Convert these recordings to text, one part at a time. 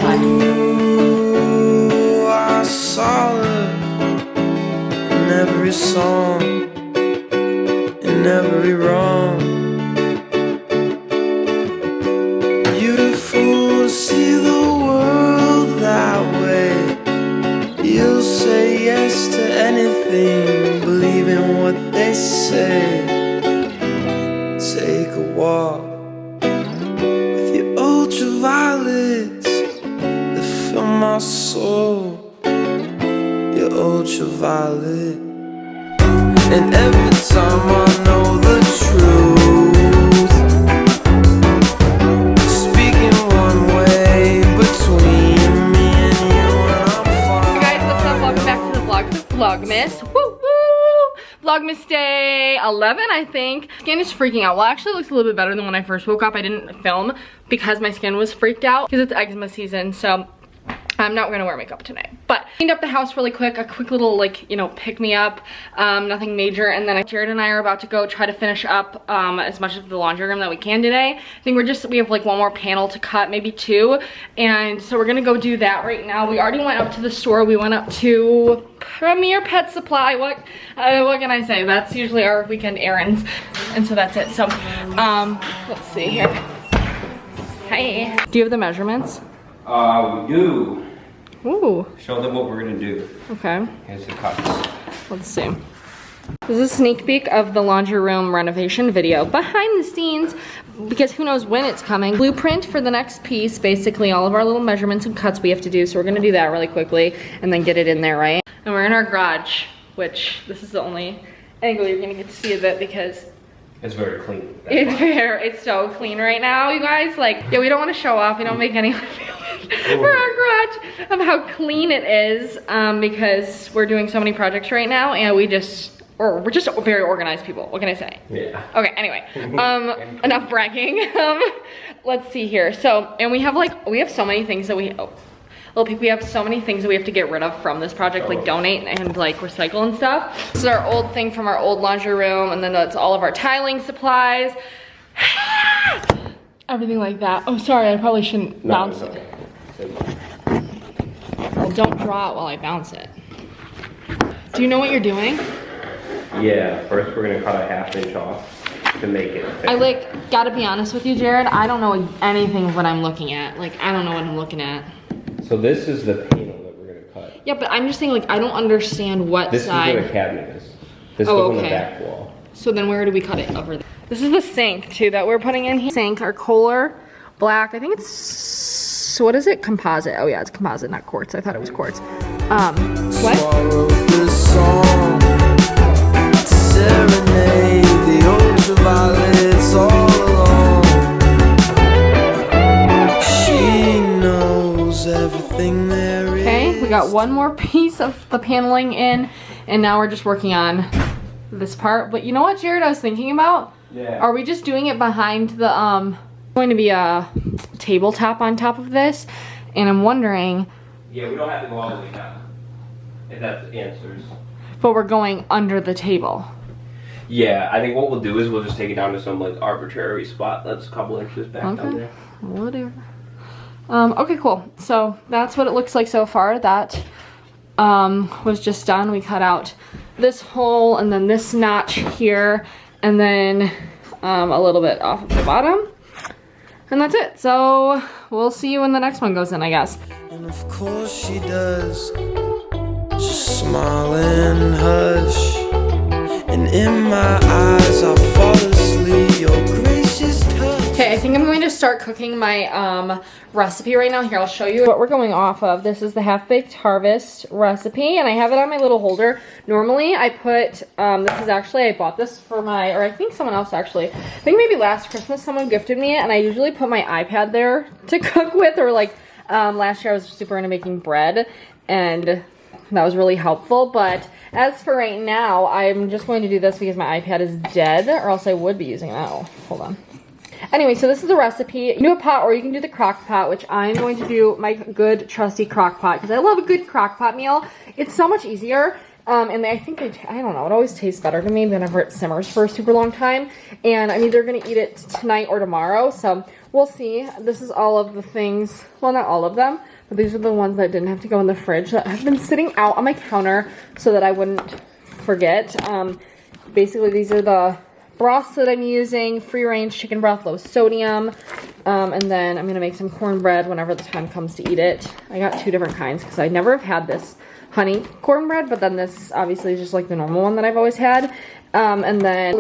time. Ooh, I saw her in every song, in every wrong. Beautiful to see the world that way. You'll say yes to anything, believe in what they say. Take a walk with your ultraviolets that fill my soul. Your ultraviolet. And every time I know the truth, speaking one way between me and you, and I'm fine. Hey guys, what's up? Welcome back to the vlog with Vlogmas. Woo woo! Vlogmas day 11, I think. Skin is freaking out. Well, actually it looks a little bit better than when I first woke up. I didn't film because my skin was freaked out because it's eczema season, so I'm not gonna wear makeup tonight. But cleaned up the house really quick, a quick little, like, you know, pick me up, nothing major. And then Jared and I are about to go try to finish up as much of the laundry room that we can today. I think we have like one more panel to cut, maybe two. And so we're gonna go do that right now. We already went up to the store. We went up to Premier Pet Supply. What can I say? That's usually our weekend errands. And so that's it. So, let's see here. Hi. Do you have the measurements? We do. Ooh. Show them what we're gonna do. Okay. Here's the cuts. Let's see. This is a sneak peek of the laundry room renovation video behind the scenes, because who knows when it's coming. Blueprint for the next piece, basically all of our little measurements and cuts we have to do. So we're gonna do that really quickly and then get it in there, right? And we're in our garage, which this is the only angle you're gonna get to see of it because It's very clean. it's so clean right now, you guys. Like, yeah, we don't want to show off. We don't make any for our garage of how clean it is, because we're doing so many projects right now, and we're just very organized people. What can I say? Yeah. Okay. Anyway, enough bragging. Let's see here. So, and we have so many things that we have so many things that we have to get rid of from this project, like donate and like recycle and stuff. This is our old thing from our old laundry room, and then that's all of our tiling supplies. Everything like that. Oh, sorry, I probably shouldn't bounce it. Well, don't draw it while I bounce it. Do you know what you're doing? Yeah, first we're gonna cut a 1/2 inch off to make it fit. I gotta be honest with you, Jared, I don't know anything of what I'm looking at. Like, I don't know what I'm looking at. So this is the panel that we're gonna cut. Yeah, but I'm just saying, like, I don't understand what This side. is where the cabinet is. This Oh, goes on the okay. back wall. So then where do we cut it over there? This is the sink too that we're putting in here. Sink, our Kohler black. I think it's, what is it? Composite. Oh yeah, it's composite, not quartz. I thought it was quartz. What? Swallow this song, serenade the ultraviolets all along. She knows everything there is. Okay, we got one more piece of the paneling in, and now we're just working on this part. But you know what, Jared, I was thinking about? Yeah. Are we just doing it behind the, going to be a tabletop on top of this? And I'm wondering, Yeah, we don't have to go all the way down. If that answers. but we're going under the table. Yeah, I think what we'll do is we'll just take it down to some like arbitrary spot that's a couple inches back down Okay, there. whatever. Okay, cool. So that's what it looks like so far. That was just done. We cut out this hole and then this notch here, and then a little bit off of the bottom. And that's it. So we'll see you when the next one goes in, I guess. And of course she does. Just smile and hush. And in my eyes I fall asleep. Your gracious touch. Okay, I think I'm going to start cooking my recipe right now. Here, I'll show you what we're going off of. This is the half-baked harvest recipe, and I have it on my little holder. Normally, I put, this is actually, I bought this for my, or I think someone else actually, I think maybe last Christmas someone gifted me it, and I usually put my iPad there to cook with, or like, last year I was super into making bread, and that was really helpful. But as for right now, I'm just going to do this because my iPad is dead, or else I would be using it. Oh, hold on. Anyway, so this is the recipe. You can do a pot or you can do the crock pot, which I'm going to do my good trusty crock pot because I love a good crock pot meal. It's so much easier. And I think I don't know, it always tastes better to me whenever it simmers for a super long time. And I'm either going to eat it tonight or tomorrow, so we'll see. This is all of the things, well, not all of them, but these are the ones that didn't have to go in the fridge that have been sitting out on my counter so that I wouldn't forget. Basically, these are the broths that I'm using: free range chicken broth, low sodium. And then I'm going to make some cornbread whenever the time comes to eat it. I got 2 different kinds because I never have had this honey cornbread, but then this obviously is just like the normal one that I've always had. And then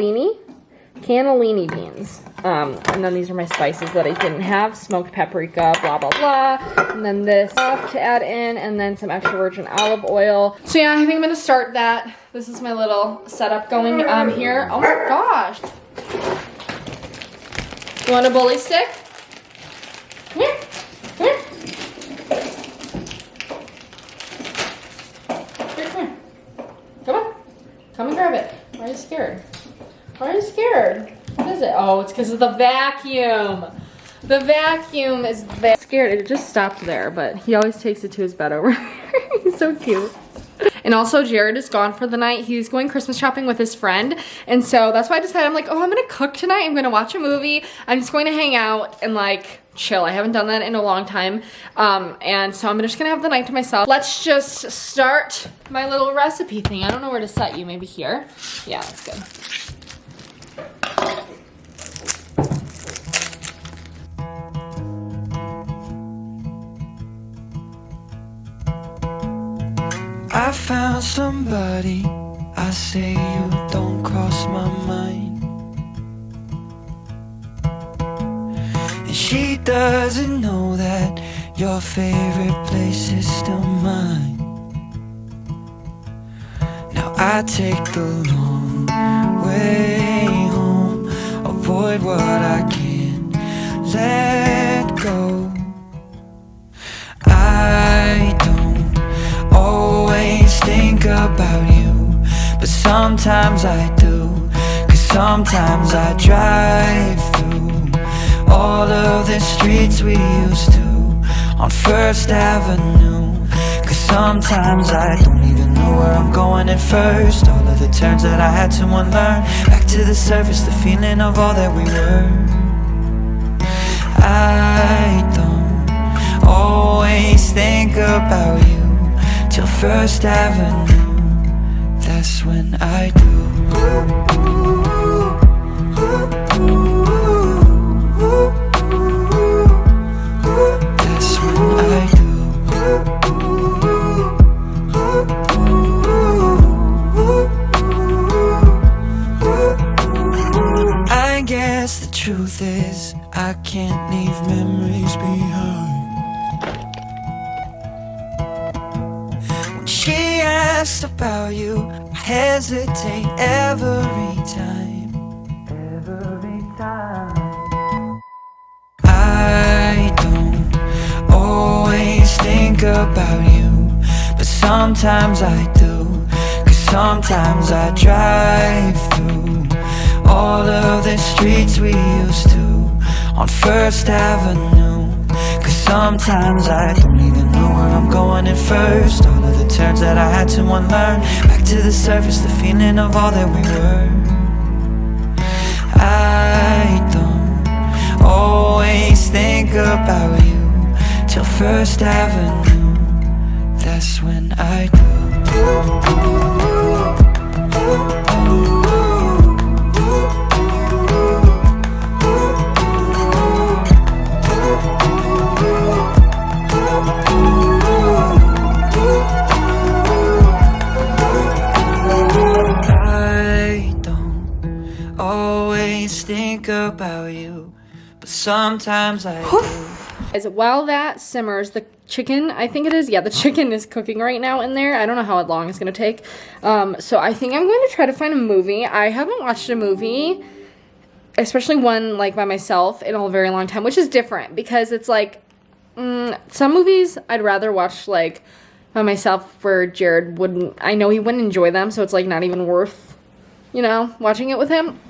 cannellini beans. And then these are my spices that I didn't have: smoked paprika, blah blah blah. And then this stuff to add in, and then some extra virgin olive oil. So yeah, I think I'm gonna start that. This is my little setup going here. Oh my gosh. You want a bully stick? Come here. Come here. Here, come on. Come and grab it. Why are you scared? Why are you scared? What is it? Oh, it's because of the vacuum. The vacuum is scared. It just stopped there, but he always takes it to his bed over there. He's so cute. And also, Jared is gone for the night. He's going Christmas shopping with his friend. And so that's why I decided, I'm like, oh, I'm going to cook tonight. I'm going to watch a movie. I'm just going to hang out and like chill. I haven't done that in a long time. And so I'm just going to have the night to myself. Let's just start my little recipe thing. I don't know where to set you. Maybe here? Yeah, that's good. I found somebody, I say you don't cross my mind. And she doesn't know that your favorite place is still mine. Now I take the long way home, avoid what I can't let go. I don't always think about you, but sometimes I do. Cause sometimes I drive through all of the streets we used to on First Avenue. Cause sometimes I don't even know where I'm going at first. All of the turns that I had to unlearn, back to the surface, the feeling of all that we were. I don't always think about you till First Avenue, that's when I do. That's when I do. I guess the truth is I can't leave memories behind. She asks about you, I hesitate every time. Every time. I don't always think about you, but sometimes I do. Cause sometimes I drive through all of the streets we used to on First Avenue. Cause sometimes I don't even know where I'm going at first. All of the turns that I had to unlearn, back to the surface, the feeling of all that we were. I don't always think about you till First Avenue, that's when I do. Think about you, but sometimes I do. As while that simmers, the chicken, I think it is, yeah, the chicken is cooking right now in there. I don't know how long it's gonna take. So I think I'm going to try to find a movie. I haven't watched a movie, especially one like by myself, in a very long time, which is different because it's like some movies I'd rather watch like by myself where Jared wouldn't, I know he wouldn't enjoy them, so it's like not even worth, you know, watching it with him.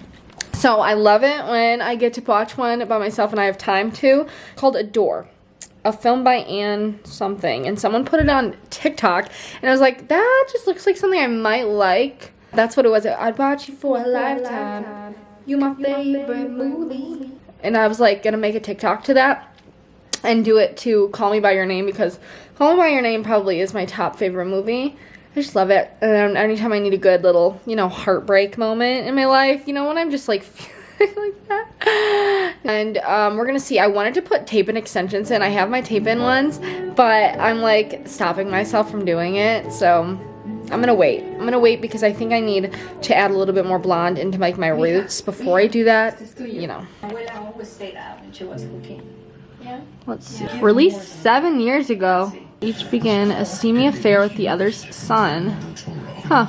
So I love it when I get to watch one by myself and I have time to. It's called Adore. a film by Anne something, and someone put it on TikTok, and I was like, that just looks like something I might like. That's what it was. I'd watch you for a lifetime. You my favorite movie. And I was like gonna make a TikTok to that and do it to Call Me by Your Name, because Call Me by Your Name probably is my top favorite movie. I just love it. And anytime I need a good little, you know, heartbreak moment in my life, you know, when I'm just like feeling like that. And we're gonna see. I wanted to put tape-in extensions in. I have my tape-in ones, but I'm like stopping myself from doing it. So I'm gonna wait. I'm gonna wait because I think I need to add a little bit more blonde into like my roots before I do that. You know. Abuela always stayed out when she was cooking. Yeah. Let's see. Released 7 years ago. Each began a steamy affair with the other's son. Huh.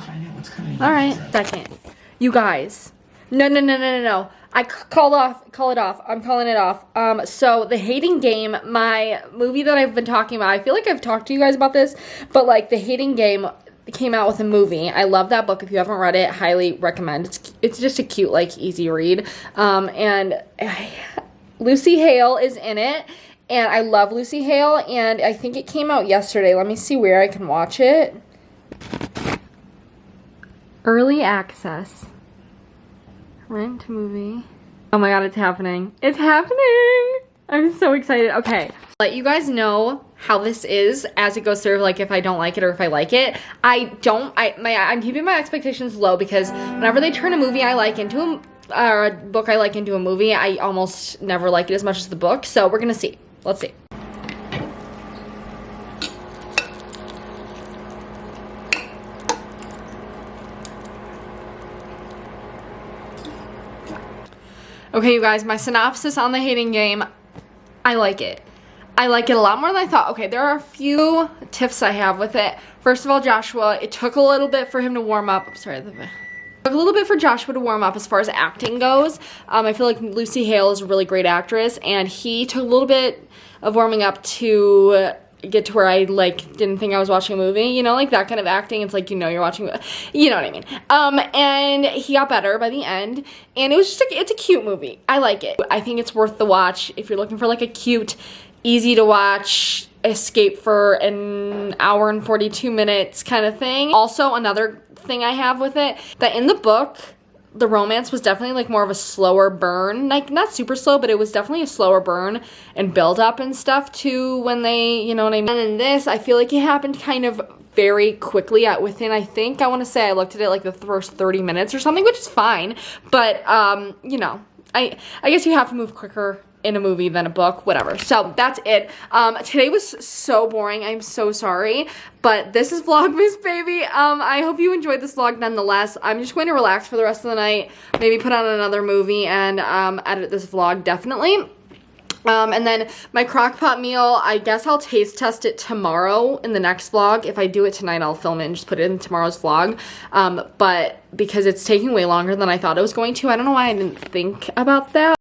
Alright. Second. You guys. No. I call it off. I'm calling it off. So The Hating Game, my movie that I've been talking about, I feel like I've talked to you guys about this, but like The Hating Game came out with a movie. I love that book. If you haven't read it, highly recommend. It's just a cute, like, easy read. And Lucy Hale is in it. And I love Lucy Hale, and I think it came out yesterday. Let me see where I can watch it. Early access. Rent movie. Oh my god, it's happening. It's happening! I'm so excited. Okay. Let you guys know how this is as it goes through, like if I don't like it or if I like it. I'm keeping my expectations low because whenever they turn a movie I like into a book I like into a movie, I almost never like it as much as the book. So we're gonna see. Let's see. Okay, you guys, my synopsis on The Hating Game. I like it. I like it a lot more than I thought. Okay, there are a few tiffs I have with it. First of all, Joshua, it took a little bit for him to warm up. I'm sorry, it took a little bit for Joshua to warm up as far as acting goes. I feel like Lucy Hale is a really great actress, and he took a little bit of warming up to get to where I like didn't think I was watching a movie, you know, like that kind of acting. It's like, you know, you're watching, you know what I mean. And he got better by the end, and it was just it's a cute movie. I like it. I think it's worth the watch if you're looking for like a cute, easy to watch escape for an hour and 42 minutes kind of thing. Also, another thing I have with it, that in the book, the romance was definitely like more of a slower burn, like not super slow, but it was definitely a slower burn and build up and stuff to when they, you know what I mean. And in this, I feel like it happened kind of very quickly within, I think, I want to say I looked at it like the first 30 minutes or something, which is fine, but you know, I guess you have to move quicker in a movie than a book, whatever. So that's it. Today was so boring. I'm so sorry, but this is Vlogmas, baby. I hope you enjoyed this vlog nonetheless. I'm just going to relax for the rest of the night, maybe put on another movie and edit this vlog, definitely. And then my crockpot meal, I guess I'll taste test it tomorrow in the next vlog. If I do it tonight, I'll film it and just put it in tomorrow's vlog. But because it's taking way longer than I thought it was going to, I don't know why I didn't think about that.